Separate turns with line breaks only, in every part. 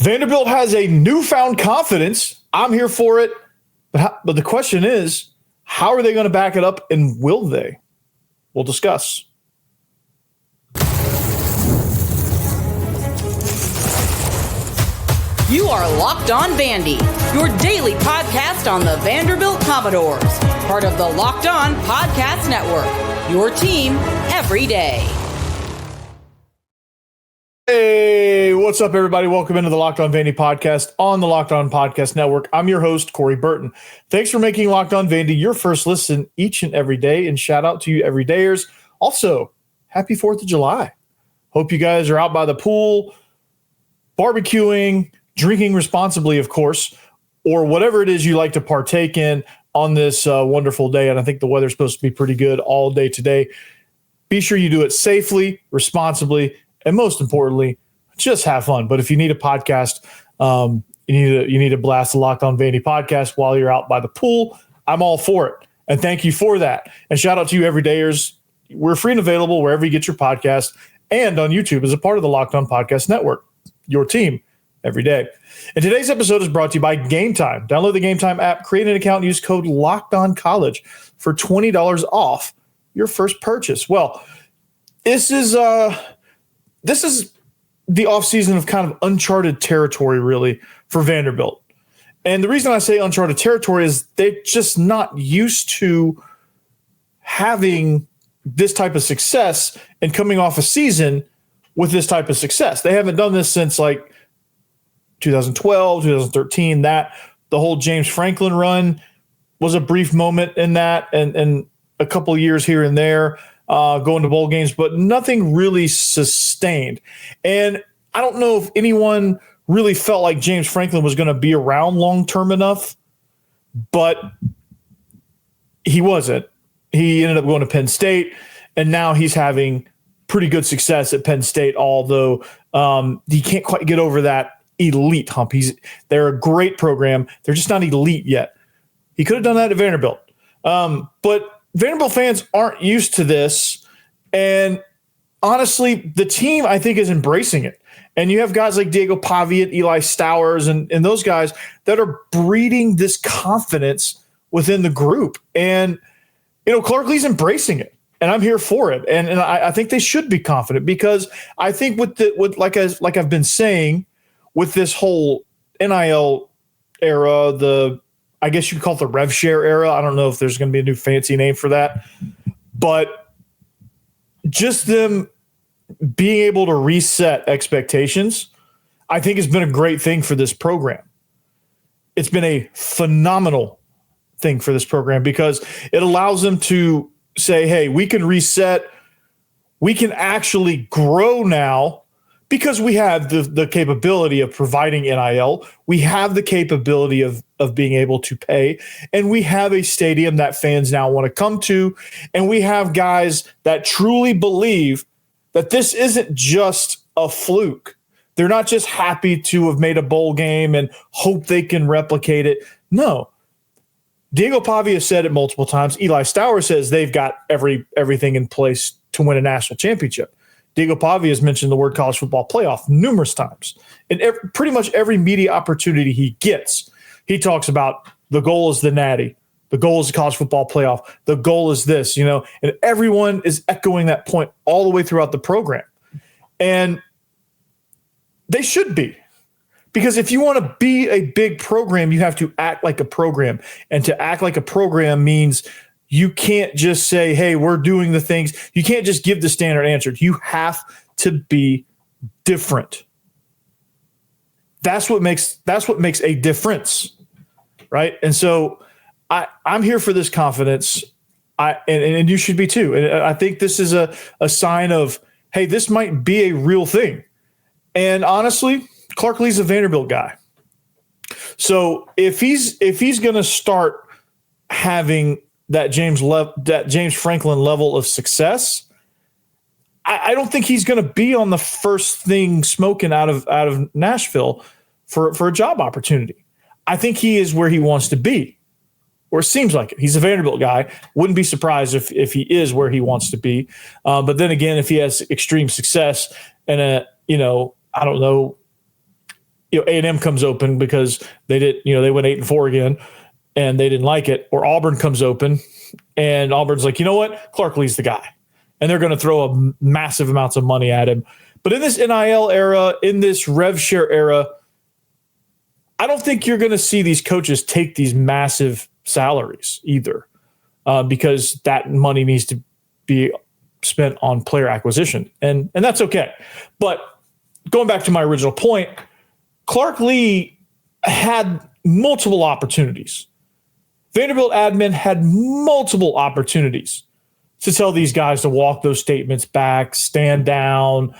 Vanderbilt has a newfound confidence. I'm here for it. But the question is, how are they going to back it up, and will they? We'll discuss.
You are Locked On Vandy, your daily podcast on the Vanderbilt Commodores, part of the Locked On Podcast Network, your team every day.
Hey, what's up, everybody? Welcome into the Locked On Vandy podcast on the Locked On Podcast Network. I'm your host, Corey Burton. Thanks for making Locked On Vandy your first listen each and every day, and shout out to you everydayers. Also, happy 4th of July. Hope you guys are out by the pool, barbecuing, drinking responsibly, of course, or whatever it is you like to partake in on this wonderful day. And I think the weather's supposed to be pretty good all day today. Be sure you do it safely, responsibly, and most importantly, just have fun. But if you need a podcast, you need to blast the Locked On Vandy podcast while you're out by the pool, I'm all for it. And thank you for that. And shout out to you everydayers. We're free and available wherever you get your podcast and on YouTube as a part of the Locked On Podcast Network, your team every day. And today's episode is brought to you by Gametime. Download the Gametime app, create an account, and use code LOCKEDONCollege for $20 off your first purchase. Well, this is the offseason of kind of uncharted territory, really, for Vanderbilt. And the reason I say uncharted territory is they're just not used to having this type of success and coming off a season with this type of success. They haven't done this since like 2012, 2013, the whole James Franklin run was a brief moment in that, and a couple of years here and there, going to bowl games, but nothing really sustained. And I don't know if anyone really felt like James Franklin was going to be around long-term enough, but he wasn't. He ended up going to Penn State, and now he's having pretty good success at Penn State, although he can't quite get over that elite hump. They're a great program. They're just not elite yet. He could have done that at Vanderbilt. But Vanderbilt fans aren't used to this. And honestly, the team, I think, is embracing it. And you have guys like Diego Pavia, Eli Stowers, and those guys that are breeding this confidence within the group. And, Clark Lea's embracing it. And I'm here for it. And I think they should be confident, because I think like I've been saying, with this whole NIL era, I guess you could call it the rev share era. I don't know if there's going to be a new fancy name for that, but just them being able to reset expectations, I think has been a great thing for this program. It's been a phenomenal thing for this program, because it allows them to say, hey, we can reset. We can actually grow now, because we have the capability of providing NIL. We have the capability of being able to pay, and we have a stadium that fans now want to come to, and we have guys that truly believe that this isn't just a fluke. They're not just happy to have made a bowl game and hope they can replicate it. No. Diego Pavia said it multiple times. Eli Stowers says they've got everything in place to win a national championship. Diego Pavia has mentioned the word college football playoff numerous times. And pretty much every media opportunity he gets, he talks about the goal is the natty. The goal is the college football playoff. The goal is this, and everyone is echoing that point all the way throughout the program. And they should be. Because if you want to be a big program, you have to act like a program. And to act like a program means you can't just say, hey, we're doing the things. You can't just give the standard answer. You have to be different. That's what makes a difference, right? And so I'm here for this confidence, and you should be too. And I think this is a sign of, hey, this might be a real thing. And honestly, Clark Lea's a Vanderbilt guy. So if he's going to start having that James Franklin level of success, I don't think he's going to be on the first thing smoking out of Nashville for a job opportunity. I think he is where he wants to be, or it seems like it. He's a Vanderbilt guy. Wouldn't be surprised if he is where he wants to be. But then again, if he has extreme success and I don't know, A&M comes open because they went 8-4 again and they didn't like it, or Auburn comes open and Auburn's like, you know what? Clark Lea's the guy. And they're going to throw a massive amounts of money at him. But in this NIL era, in this rev share era, I don't think you're going to see these coaches take these massive salaries either, because that money needs to be spent on player acquisition. And that's okay. But going back to my original point, Clark Lea had multiple opportunities. Vanderbilt admin had multiple opportunities to tell these guys to walk those statements back, stand down,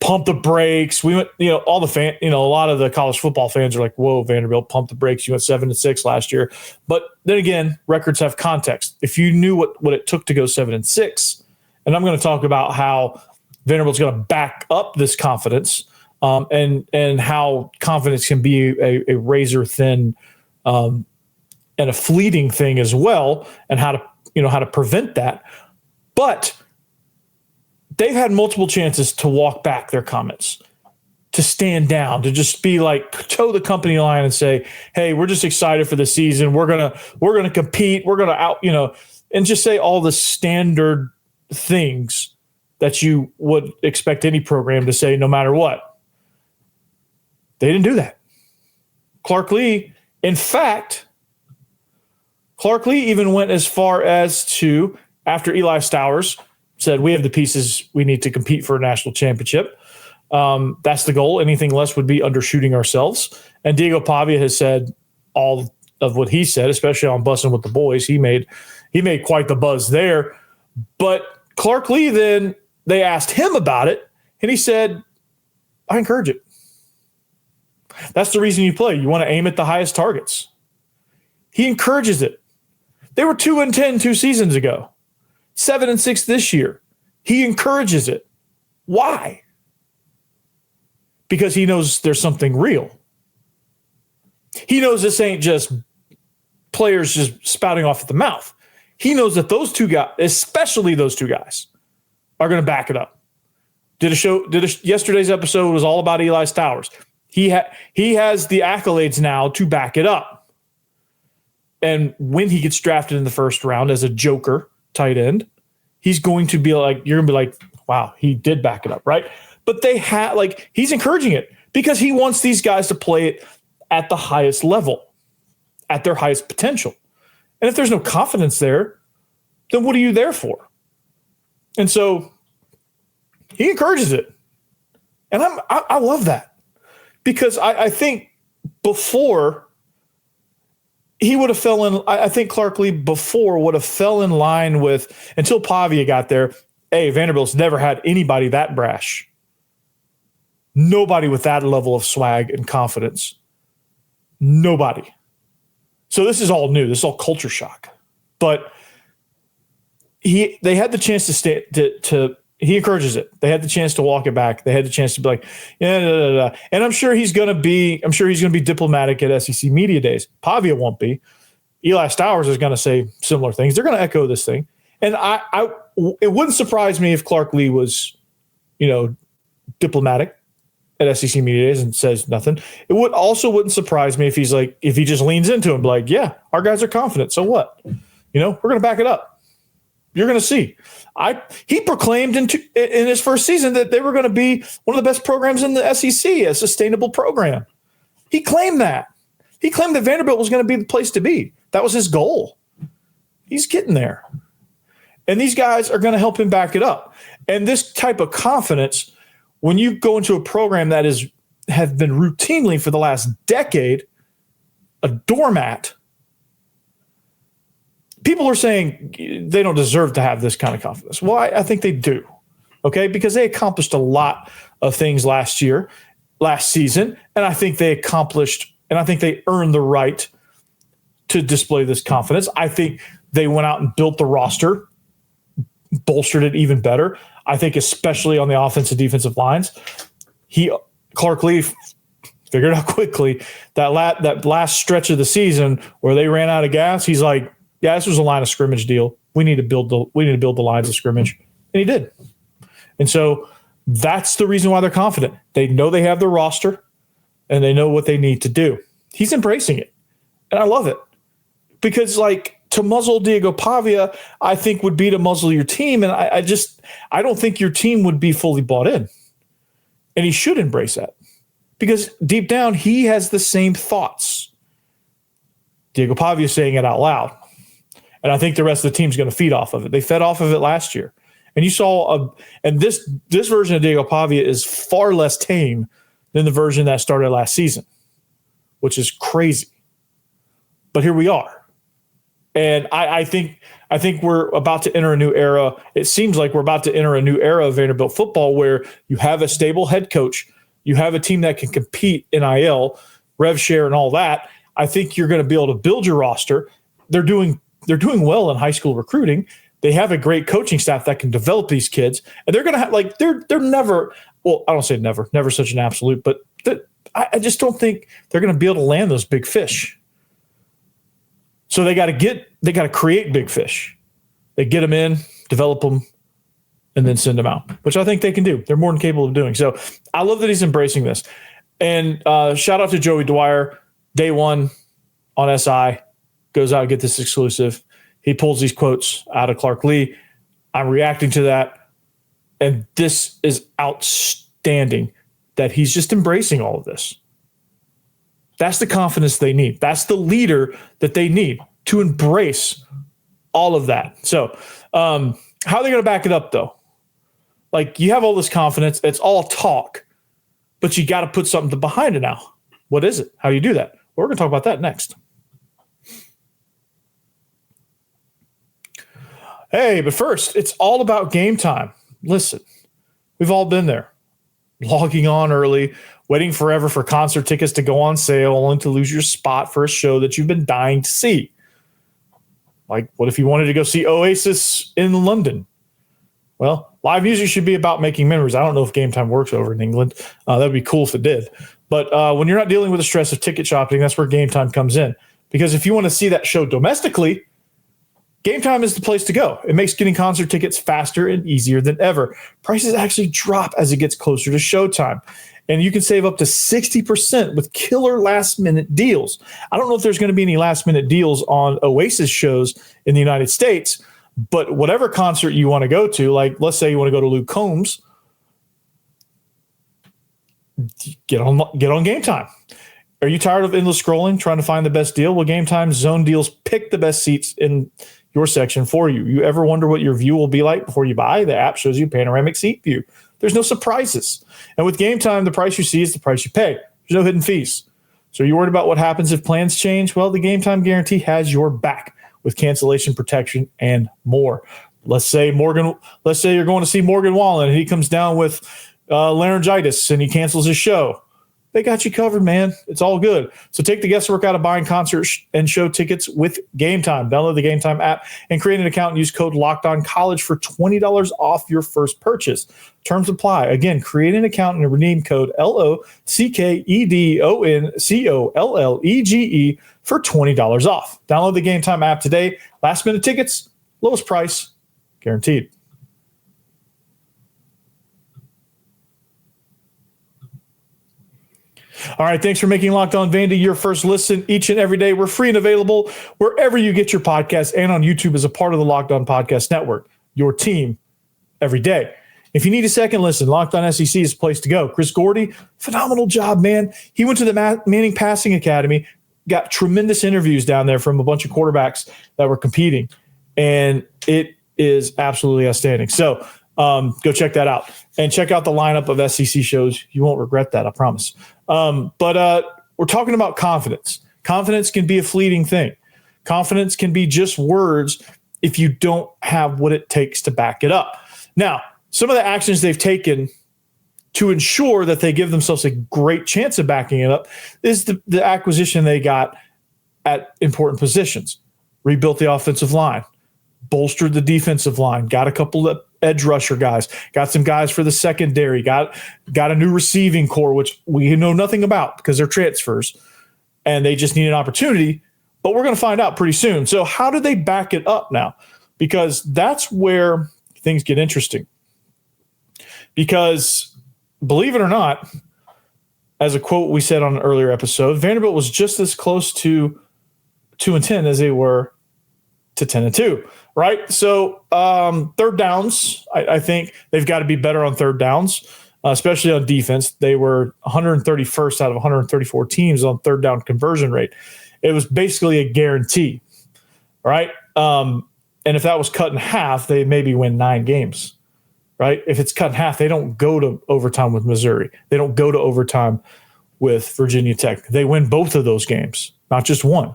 pump the brakes. We went, all the a lot of the college football fans are like, whoa, Vanderbilt, pump the brakes. You went 7-6 last year. But then again, records have context. If you knew what it took to go 7-6, and I'm going to talk about how Vanderbilt's going to back up this confidence, and how confidence can be a razor thin, and a fleeting thing as well, and how to prevent that. But they've had multiple chances to walk back their comments, to stand down, to just be like, toe the company line and say, hey, we're just excited for the season. We're gonna compete. We're gonna and just say all the standard things that you would expect any program to say no matter what. They didn't do that. Clark Lea, in fact, Clark Lea even went as far as to, after Eli Stowers said, we have the pieces we need to compete for a national championship. That's the goal. Anything less would be undershooting ourselves. And Diego Pavia has said all of what he said, especially on Bussing with the Boys. He made quite the buzz there. But Clark Lea, then they asked him about it, and he said, I encourage it. That's the reason you play. You want to aim at the highest targets. He encourages it. They were 2-10 2 seasons ago, 7-6 this year. He encourages it. Why? Because he knows there's something real. He knows this ain't just players just spouting off at the mouth. He knows that those two guys, especially those two guys, are going to back it up. Yesterday's episode was all about Eli Stowers. He has the accolades now to back it up. And when he gets drafted in the first round as a joker tight end, he's going to be like, you're going to be like, wow, he did back it up, right? But he's encouraging it because he wants these guys to play it at the highest level, at their highest potential. And if there's no confidence there, then what are you there for? And so he encourages it. And I love that, because I think before he would have I think Clark Lea before would have fell in line with, until Pavia got there, hey, Vanderbilt's never had anybody that brash. Nobody with that level of swag and confidence. Nobody. So this is all new. This is all culture shock. But they had the chance to he encourages it. They had the chance to walk it back. They had the chance to be like, yeah. And I'm sure he's going to be diplomatic at SEC Media Days. Pavia won't be. Eli Stowers is going to say similar things. They're going to echo this thing. And it wouldn't surprise me if Clark Lea was, diplomatic at SEC Media Days and says nothing. It wouldn't surprise me if he just leans into him, like, yeah, our guys are confident. So what? We're going to back it up. You're going to see. He proclaimed in his first season that they were going to be one of the best programs in the SEC, a sustainable program. He claimed that. He claimed that Vanderbilt was going to be the place to be. That was his goal. He's getting there. And these guys are going to help him back it up. And this type of confidence, when you go into a program that have been routinely for the last decade a doormat, people are saying they don't deserve to have this kind of confidence. Well, I think they do, okay? Because they accomplished a lot of things last season, and I think they earned the right to display this confidence. I think they went out and built the roster, bolstered it even better. I think especially on the offensive defensive lines, Clark Lea figured out quickly that last stretch of the season where they ran out of gas. He's like, yeah, this was a line of scrimmage deal. We need to build the lines of scrimmage. And he did. And so that's the reason why they're confident. They know they have the roster. and they know what they need to do. He's embracing it, and I love it because, like, to muzzle Diego Pavia, I think would be to muzzle your team, and I don't think your team would be fully bought in, and he should embrace that because deep down he has the same thoughts. Diego Pavia is saying it out loud, and I think the rest of the team's going to feed off of it. They fed off of it last year. And you saw, and this version of Diego Pavia is far less tame than the version that started last season, which is crazy. But here we are, and I think we're about to enter a new era. It seems like we're about to enter a new era of Vanderbilt football where you have a stable head coach, you have a team that can compete in NIL, rev share, and all that. I think you're going to be able to build your roster. They're doing well in high school recruiting. They have a great coaching staff that can develop these kids, and they're going to have they're never. Well, I don't say never such an absolute, but I just don't think they're going to be able to land those big fish. So they got to create big fish. They get them in, develop them, and then send them out, which I think they can do. They're more than capable of doing. So I love that he's embracing this. And shout out to Joey Dwyer, day one on SI, goes out and get this exclusive. He pulls these quotes out of Clark Lea. I'm reacting to that. And this is outstanding that he's just embracing all of this. That's the confidence they need. That's the leader that they need to embrace all of that. So how are they going to back it up, though? Like, you have all this confidence. It's all talk, but you got to put something behind it now. What is it? How do you do that? Well, we're going to talk about that next. Hey, but first, it's all about game time. Listen, we've all been there. Logging on early, waiting forever for concert tickets to go on sale, only to lose your spot for a show that you've been dying to see. Like, what if you wanted to go see Oasis in London? Well, live music should be about making memories. I don't know if Game Time works over in England. That would be cool if it did. But when you're not dealing with the stress of ticket shopping, that's where Game Time comes in. Because if you want to see that show domestically, Game Time is the place to go. It makes getting concert tickets faster and easier than ever. Prices actually drop as it gets closer to showtime. And you can save up to 60% with killer last-minute deals. I don't know if there's going to be any last-minute deals on Oasis shows in the United States, but whatever concert you want to go to, like let's say you want to go to Luke Combs, get on Game Time. Are you tired of endless scrolling, trying to find the best deal? Well, Game Time's zone deals pick the best seats in your section for you. You ever wonder what your view will be like before you buy? The app shows you panoramic seat view. There's no surprises. And with Game Time, the price you see is the price you pay. There's no hidden fees. So are you worried about what happens if plans change? Well, the Game Time guarantee has your back with cancellation protection and more. Let's say you're going to see Morgan Wallen and he comes down with laryngitis and he cancels his show. They got you covered, man. It's all good. So take the guesswork out of buying concert and show tickets with Game Time. Download the Game Time app and create an account and use code LOCKEDONCollege for $20 off your first purchase. Terms apply. Again, create an account and redeem code LOCKEDONCOLLEGE for $20 off. Download the Game Time app today. Last minute tickets, lowest price, guaranteed. All right, thanks for making Locked On Vandy your first listen each and every day. We're free and available wherever you get your podcasts and on YouTube as a part of the Locked On Podcast Network, your team every day. If you need a second listen, Locked On SEC is the place to go. Chris Gordy, phenomenal job, man. He went to the Manning Passing Academy, got tremendous interviews down there from a bunch of quarterbacks that were competing, and it is absolutely outstanding. So go check that out. And check out the lineup of SEC shows. You won't regret that, I promise. But we're talking about confidence. Confidence can be a fleeting thing. Confidence can be just words if you don't have what it takes to back it up. Now, some of the actions they've taken to ensure that they give themselves a great chance of backing it up is the acquisition they got at important positions. Rebuilt the offensive line, bolstered the defensive line, got a couple of edge rusher guys, got some guys for the secondary, got a new receiving core, which we know nothing about because they're transfers and they just need an opportunity, but we're going to find out pretty soon. So how do they back it up now? Because that's where things get interesting. Because believe it or not, as a quote we said on an earlier episode, Vanderbilt was just as close to 2-10 as they were to 10-2, right? So third downs, I think they've got to be better on third downs, especially on defense. They were 131st out of 134 teams on third down conversion rate. It was basically a guarantee, right? And if that was cut in half, they maybe win 9 games, right? If it's cut in half, they don't go to overtime with Missouri. They don't go to overtime with Virginia Tech. They win both of those games, not just one.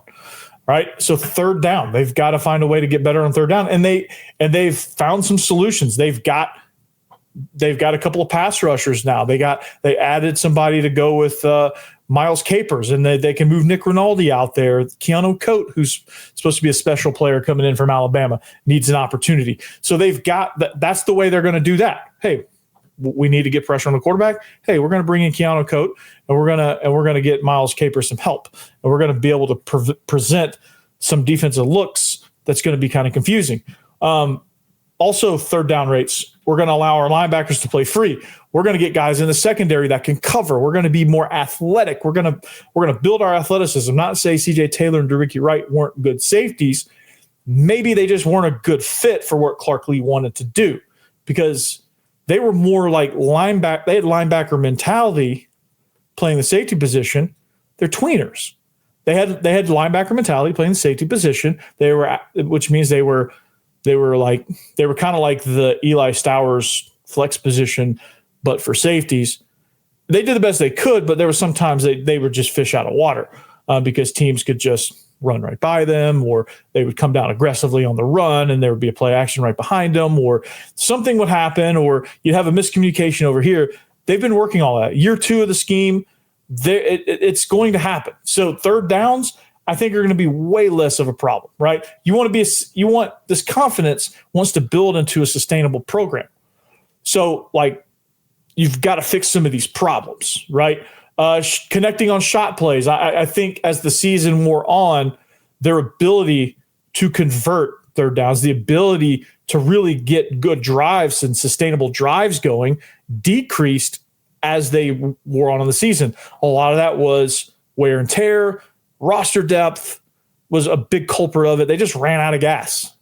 Right. So third down, they've got to find a way to get better on third down. And they've found some solutions. They've got a couple of pass rushers now. They added somebody to go with Miles Capers, and they can move Nick Rinaldi out there. Keanu Coate, who's supposed to be a special player coming in from Alabama, needs an opportunity. So they've got that's the way they're going to do that. Hey, we need to get pressure on the quarterback. Hey, we're going to bring in Keanu Coate, and we're going to get Miles Capers some help, and we're going to be able to present some defensive looks that's going to be kind of confusing. Also, third down rates. We're going to allow our linebackers to play free. We're going to get guys in the secondary that can cover. We're going to be more athletic. We're going to build our athleticism. Not say C.J. Taylor and DeRicky Wright weren't good safeties. Maybe they just weren't a good fit for what Clark Lea wanted to do, because they were more like linebacker. They had linebacker mentality playing the safety position. They're tweeners. They had linebacker mentality playing the safety position. Which means they were kind of like the Eli Stowers flex position, but for safeties. They did the best they could, but there were sometimes they were just fish out of water because teams could just run right by them, or they would come down aggressively on the run and there would be a play action right behind them, or something would happen, or you'd have a miscommunication over here. They've been working all that. Year 2 of the scheme, it's going to happen. So third downs, I think, are going to be way less of a problem, right? You want this confidence wants to build into a sustainable program. So like, you've got to fix some of these problems, right? Connecting on shot plays. I think as the season wore on, their ability to convert third downs, the ability to really get good drives and sustainable drives going, decreased as they wore on in the season. A lot of that was wear and tear. Roster depth was a big culprit of it. They just ran out of gas.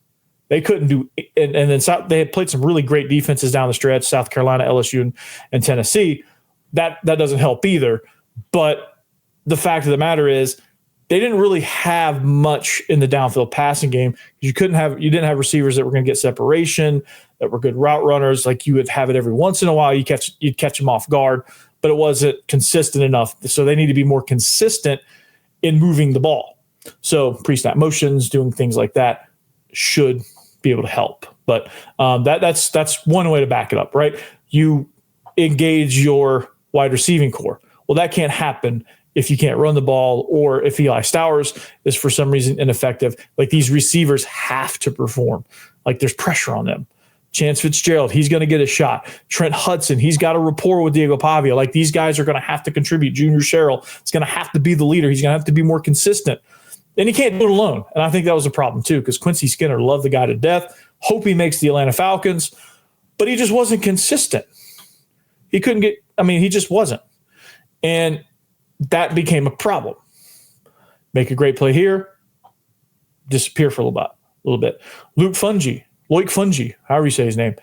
They couldn't do – and then they had played some really great defenses down the stretch, South Carolina, LSU, and Tennessee. That doesn't help either. But the fact of the matter is they didn't really have much in the downfield passing game. You didn't have receivers that were going to get separation, that were good route runners. Like, you would have it every once in a while. You'd catch them off guard, but it wasn't consistent enough. So they need to be more consistent in moving the ball. So pre-snap motions, doing things like that should be able to help. But that's one way to back it up, right? You engage your wide receiving core. Well, that can't happen if you can't run the ball, or if Eli Stowers is for some reason ineffective. Like, these receivers have to perform. Like, there's pressure on them. Chance Fitzgerald, he's going to get a shot. Trent Hudson, he's got a rapport with Diego Pavia. Like, these guys are going to have to contribute. Junior Sherrill is going to have to be the leader. He's going to have to be more consistent. And he can't do it alone. And I think that was a problem too, because Quincy Skinner loved the guy to death. Hope he makes the Atlanta Falcons, but he just wasn't consistent. He just wasn't. And that became a problem. Make a great play here, disappear for a little bit. Loic Fungi, however you say his name,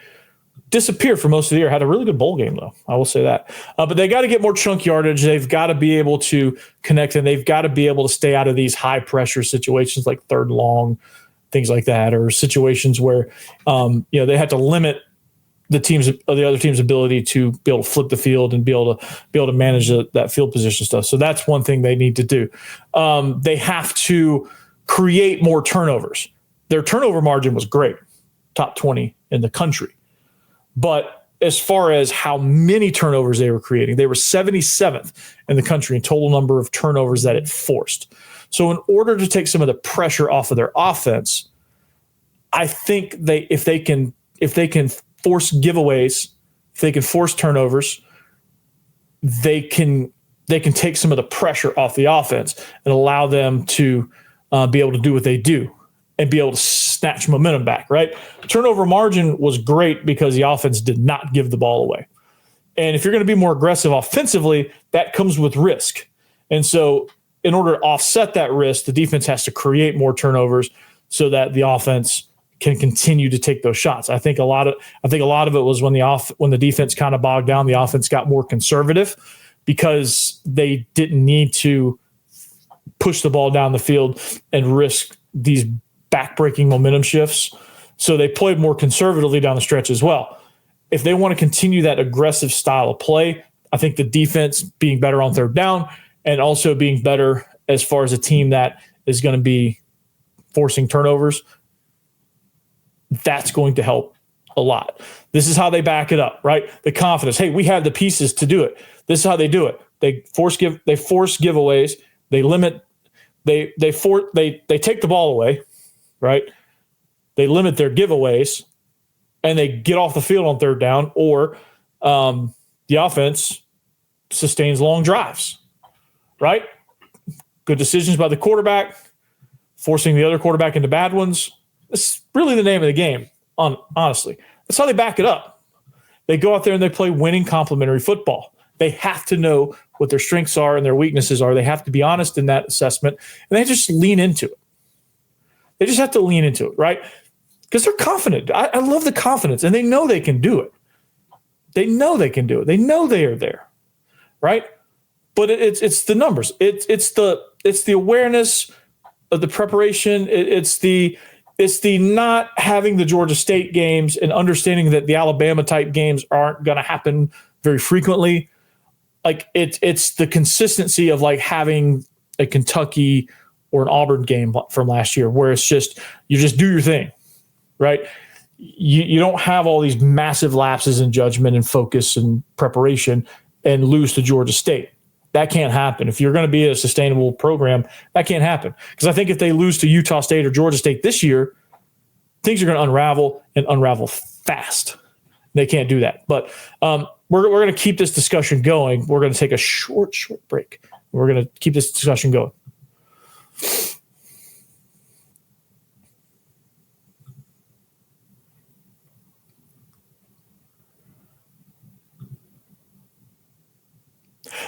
disappeared for most of the year. Had a really good bowl game, though. I will say that. But they got to get more chunk yardage. They've got to be able to connect, and they've got to be able to stay out of these high-pressure situations like third and long, things like that, or situations where they have to limit the other team's ability to be able to flip the field and be able to manage that field position stuff. So that's one thing they need to do. They have to create more turnovers. Their turnover margin was great, top 20 in the country. But as far as how many turnovers they were creating, they were 77th in the country in total number of turnovers that it forced. So in order to take some of the pressure off of their offense, I think if they can force giveaways, if they can force turnovers, they can take some of the pressure off the offense and allow them to be able to do what they do and be able to snatch momentum back, right? Turnover margin was great because the offense did not give the ball away. And if you're going to be more aggressive offensively, that comes with risk. And so in order to offset that risk, the defense has to create more turnovers so that the offense can continue to take those shots. I think a lot of it was when the defense kind of bogged down, the offense got more conservative because they didn't need to push the ball down the field and risk these backbreaking momentum shifts. So they played more conservatively down the stretch as well. If they want to continue that aggressive style of play, I think the defense being better on third down and also being better as far as a team that is going to be forcing turnovers, that's going to help a lot. This is how they back it up, right? The confidence. Hey, we have the pieces to do it. This is how they do it. They force giveaways. They limit. They take the ball away, right? They limit their giveaways, and they get off the field on third down, or the offense sustains long drives, right? Good decisions by the quarterback, forcing the other quarterback into bad ones. It's really the name of the game, honestly. That's how they back it up. They go out there and they play winning complementary football. They have to know what their strengths are and their weaknesses are. They have to be honest in that assessment, and they just lean into it. They just have to lean into it, right? Because they're confident. I love the confidence, and they know they can do it. They know they can do it. They know they are there, right? But it's the numbers. It's the awareness of the preparation. It's the not having the Georgia State games and understanding that the Alabama type games aren't going to happen very frequently. Like it's the consistency of like having a Kentucky or an Auburn game from last year, where it's just you just do your thing, right? You don't have all these massive lapses in judgment and focus and preparation and lose to Georgia State. That can't happen. If you're going to be a sustainable program, that can't happen. Because I think if they lose to Utah State or Georgia State this year, things are going to unravel fast. They can't do that. But we're going to keep this discussion going. We're going to take a short break. We're going to keep this discussion going.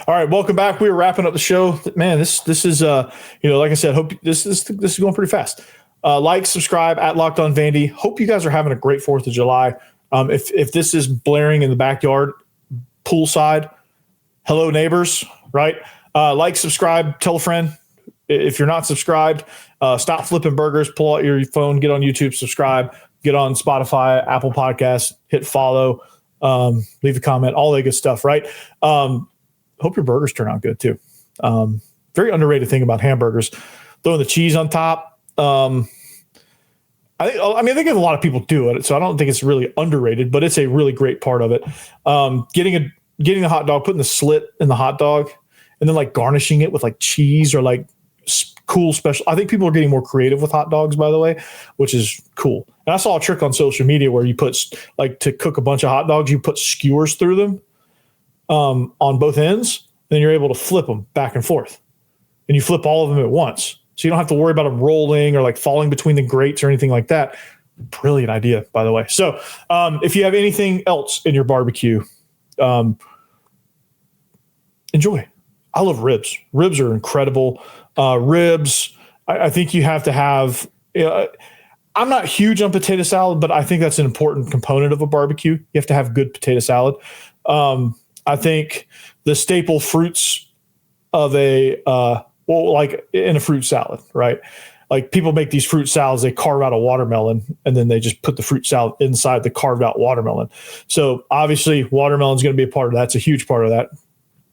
All right, welcome back. We are wrapping up the show. Man, this is like I said, hope this is going pretty fast. Like, subscribe at Locked On Vandy. Hope you guys are having a great 4th of July. If this is blaring in the backyard, poolside, hello neighbors, right? Like, subscribe, tell a friend. If you're not subscribed, stop flipping burgers, pull out your phone, get on YouTube, subscribe, get on Spotify, Apple Podcasts, hit follow, leave a comment, all that good stuff, right? Hope your burgers turn out good too. Very underrated thing about hamburgers, throwing the cheese on top. I think a lot of people do it, so I don't think it's really underrated, but it's a really great part of it. Getting the hot dog, putting the slit in the hot dog, and then like garnishing it with like cheese or like cool special. I think people are getting more creative with hot dogs, by the way, which is cool. And I saw a trick on social media where you put like to cook a bunch of hot dogs, you put skewers through them. On both ends, then you're able to flip them back and forth. And you flip all of them at once. So you don't have to worry about them rolling or like falling between the grates or anything like that. Brilliant idea, by the way. So if you have anything else in your barbecue, enjoy. I love ribs. Ribs are incredible. Ribs, I think you have to have I'm not huge on potato salad, but I think that's an important component of a barbecue. You have to have good potato salad. I think the staple fruits of like in a fruit salad, right? Like people make these fruit salads, they carve out a watermelon and then they just put the fruit salad inside the carved out watermelon. So obviously watermelon is going to be a part of that. It's a huge part of that.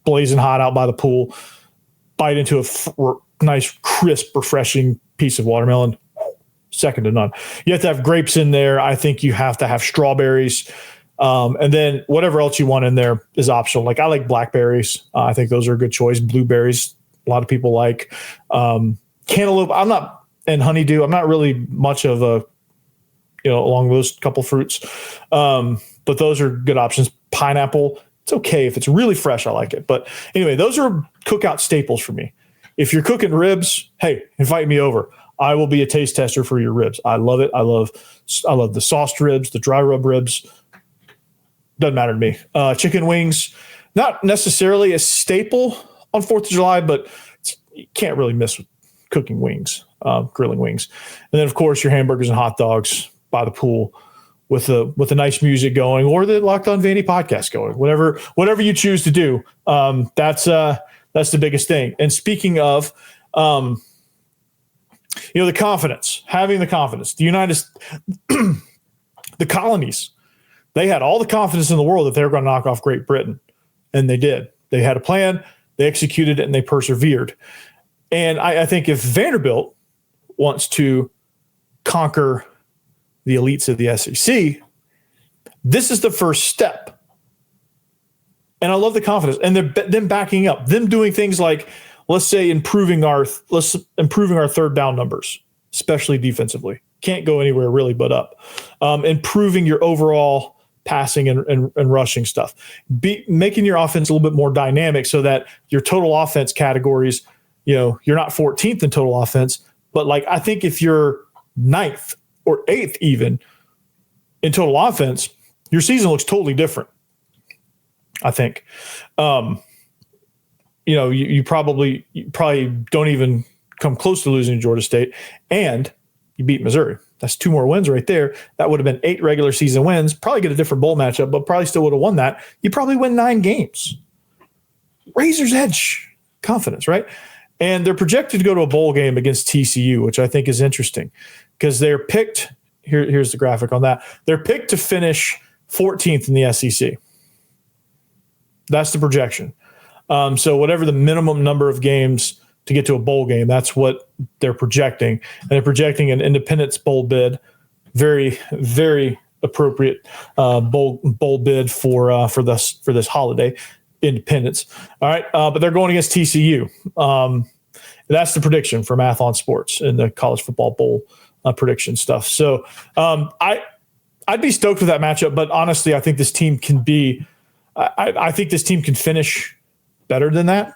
Blazing hot out by the pool, bite into a nice, crisp, refreshing piece of watermelon. Second to none. You have to have grapes in there. I think you have to have strawberries. And then whatever else you want in there is optional. Like I like blackberries. I think those are a good choice. Blueberries, a lot of people like. Cantaloupe, and honeydew. I'm not really much of along those couple fruits. But those are good options. Pineapple, it's okay. If it's really fresh, I like it. But anyway, those are cookout staples for me. If you're cooking ribs, hey, invite me over. I will be a taste tester for your ribs. I love it. I love the sauced ribs, the dry rub ribs. Doesn't matter to me. Chicken wings, not necessarily a staple on 4th of July, but you can't really miss with cooking wings, grilling wings. And then, of course, your hamburgers and hot dogs by the pool with the nice music going, or the Locked On Vandy podcast going, whatever you choose to do. That's the biggest thing. And speaking of, the confidence, having the confidence, the colonies, they had all the confidence in the world that they were going to knock off Great Britain, and they did. They had a plan, they executed it, and they persevered. And I think if Vanderbilt wants to conquer the elites of the SEC, this is the first step. And I love the confidence and them backing up, them doing things like, let's say, improving our third down numbers, especially defensively. Can't go anywhere really but up. Improving your overall passing and rushing stuff. Making your offense a little bit more dynamic so that your total offense categories, you're not 14th in total offense, but I think if you're 9th or 8th even in total offense, your season looks totally different. I think, you probably don't even come close to losing to Georgia State, and you beat Missouri. That's 2 more wins right there. That would have been 8 regular season wins. Probably get a different bowl matchup, but probably still would have won that. You probably win 9 games. Razor's edge confidence, right? And they're projected to go to a bowl game against TCU, which I think is interesting because they're picked. Here's the graphic on that. They're picked to finish 14th in the SEC. That's the projection. So whatever the minimum number of games to get to a bowl game, that's what they're projecting. And they're projecting an Independence Bowl bid. Very, very appropriate bowl bid for this holiday, Independence. All right, but they're going against TCU. That's the prediction for Math on Sports in the college football bowl prediction stuff. So I'd be stoked with that matchup, but honestly, I think this team can be. I think this team can finish better than that.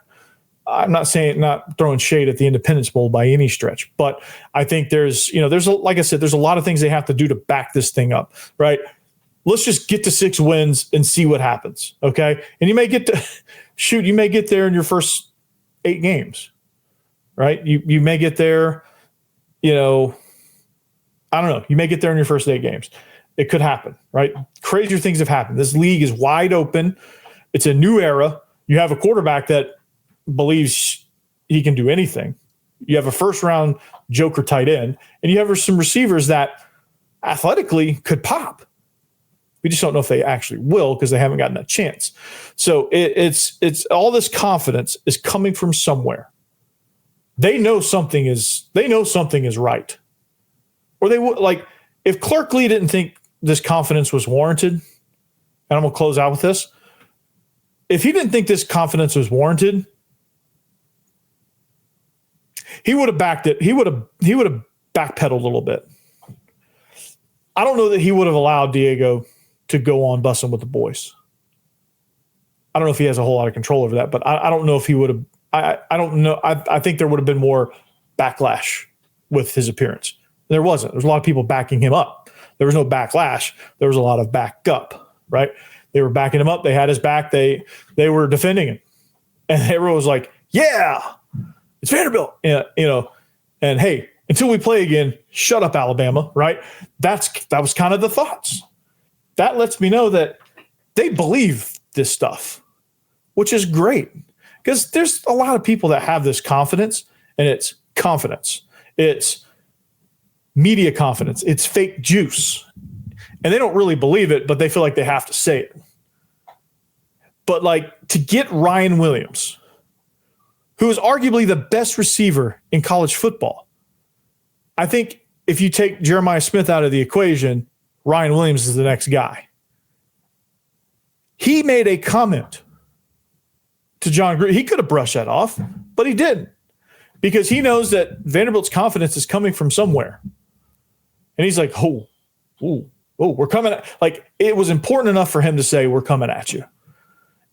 I'm not throwing shade at the Independence Bowl by any stretch, but I think there's like I said, there's a lot of things they have to do to back this thing up, right? Let's just get to 6 wins and see what happens. Okay. And you may get there in your first 8 games, right? You may get there, I don't know. You may get there in your first 8 games. It could happen, right? Crazier things have happened. This league is wide open. It's a new era. You have a quarterback that believes he can do anything. You have a first-round joker tight end, and you have some receivers that athletically could pop. We just don't know if they actually will because they haven't gotten that chance. So it's all this confidence is coming from somewhere. They know something is right. Or they would if Clark Lea didn't think this confidence was warranted, and I'm going to close out with this. If he didn't think this confidence was warranted, he would have backed it. He would have backpedaled a little bit. I don't know that he would have allowed Diego to go on bussing with the boys. I don't know if he has a whole lot of control over that, but I don't know if he would have. I don't know. I think there would have been more backlash with his appearance. There wasn't. There was a lot of people backing him up. There was no backlash. There was a lot of back up, right? They were backing him up. They had his back. They were defending him. And everyone was like, yeah, it's Vanderbilt. And hey, until we play again, shut up, Alabama, right? That was kind of the thoughts. That lets me know that they believe this stuff, which is great. Because there's a lot of people that have this confidence, and it's confidence. It's media confidence. It's fake juice. And they don't really believe it, but they feel like they have to say it. But to get Ryan Williams, who is arguably the best receiver in college football, I think if you take Jeremiah Smith out of the equation, Ryan Williams is the next guy. He made a comment to John Gruden. He could have brushed that off, but he didn't, because he knows that Vanderbilt's confidence is coming from somewhere. And he's like, oh, we're coming at, it was important enough for him to say, we're coming at you.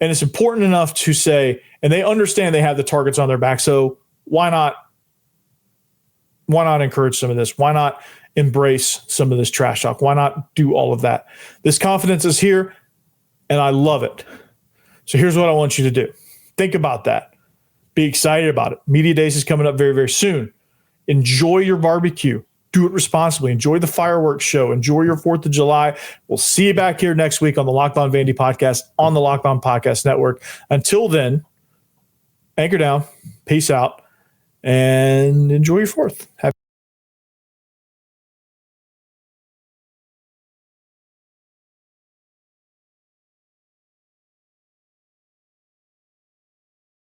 And it's important enough to say, and they understand they have the targets on their back. So why not encourage some of this? Why not embrace some of this trash talk? Why not do all of that? This confidence is here. And I love it. So here's what I want you to do. Think about that. Be excited about it. Media Days is coming up very, very soon. Enjoy your barbecue. Do it responsibly. Enjoy the fireworks show. Enjoy your 4th of July. We'll see you back here next week on the Locked On Vandy podcast on the Locked On Podcast Network. Until then, anchor down, peace out, and enjoy your 4th. Happy